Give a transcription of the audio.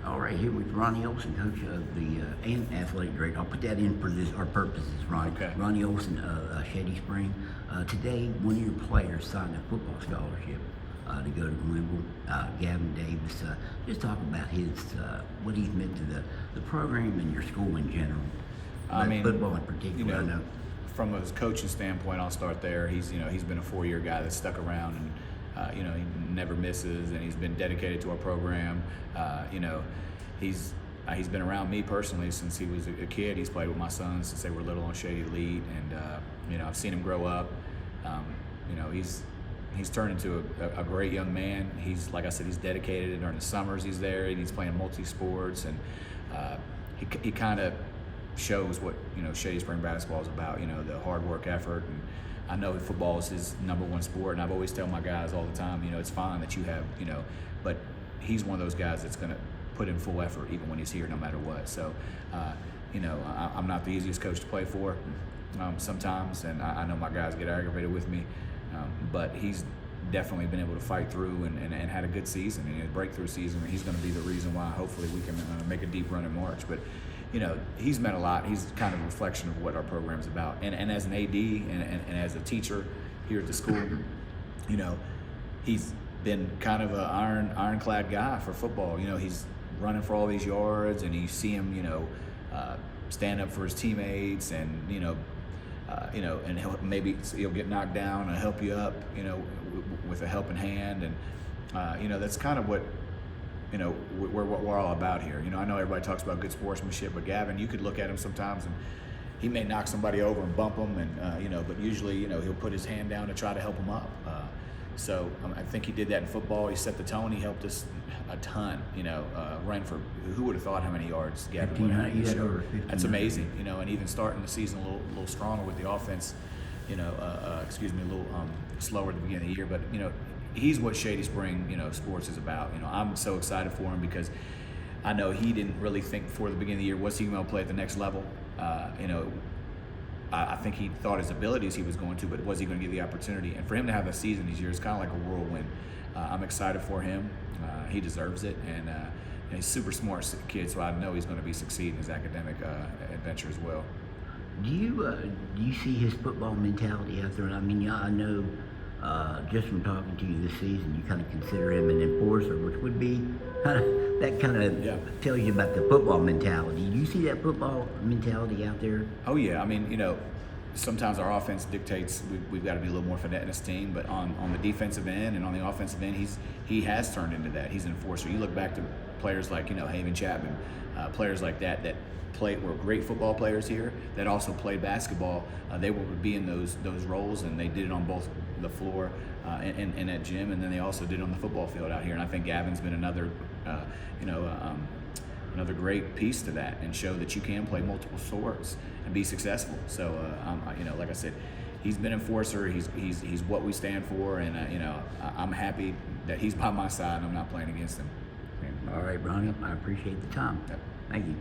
All right, here with Ronnie Olson, coach of the and athletic director. I'll put that in for our purposes, Ronnie. Okay. Ronnie Olson, Shady Spring. Today, one of your players signed a football scholarship to go to Glenville. Gavin Davis. Just talk about his what he's meant to the program and your school in general. I mean, football in particular. I know. From a coaching standpoint, I'll start there. He's been a 4-year guy that's stuck around and he never misses, and he's been dedicated to our program. He's been around me personally since he was a kid. He's played with my sons since they were little on Shady Elite, and I've seen him grow up. He's turned into a great young man. He's, like I said, he's dedicated. During the summers, he's there and he's playing multi-sports, and he kind of shows what Shady Spring basketball is about. The hard work, effort, and I know football is his number one sport, and I've always tell my guys all the time, it's fine that you have, but he's one of those guys that's going to put in full effort even when he's here, no matter what. So, I'm not the easiest coach to play for sometimes, and I know my guys get aggravated with me, but he's definitely been able to fight through and had a good season, and a breakthrough season. He's going to be the reason why hopefully we can make a deep run in March. But he's meant a lot. He's kind of a reflection of what our program's about. And as an AD and as a teacher here at the school, he's been kind of an ironclad guy for football. He's running for all these yards, and you see him, stand up for his teammates, and and he'll get knocked down and help you up, with a helping hand, and that's kind of what we're all about here. I know everybody talks about good sportsmanship, but Gavin, you could look at him sometimes and he may knock somebody over and bump them, and but usually he'll put his hand down to try to help them up. So I think he did that in football. He set the tone. He helped us a ton. Ran for, who would have thought how many yards Gavin would have had. That's amazing. And even starting the season a little stronger with the offense. A little slower at the beginning of the year, but he's what Shady Spring, sports is about. I'm so excited for him because I know he didn't really think before the beginning of the year, was he going to play at the next level? I think he thought his abilities he was going to, but was he going to get the opportunity? And for him to have a season these years, kind of like a whirlwind. I'm excited for him. He deserves it, and he's a super smart kid, so I know he's going to be succeeding in his academic adventure as well. Do you see his football mentality out there? I mean, I know just from talking to you this season, you kind of consider him an enforcer, which would be that kind of tells you about the football mentality. Do you see that football mentality out there? Oh yeah, I mean, sometimes our offense dictates we've got to be a little more finesse in this team, but on the defensive end and on the offensive end, he has turned into that. He's an enforcer. You look back to players like Haven Chapman, players like that were great football players here that also played basketball. They would be in those roles, and they did it on both the floor and at gym, and then they also did it on the football field out here. And I think Gavin's been another great piece to that, and show that you can play multiple sports and be successful. So like I said, he's been an enforcer. He's what we stand for, and I'm happy that he's by my side and I'm not playing against him. All right, Ronnie, I appreciate the time. Yep. Thank you.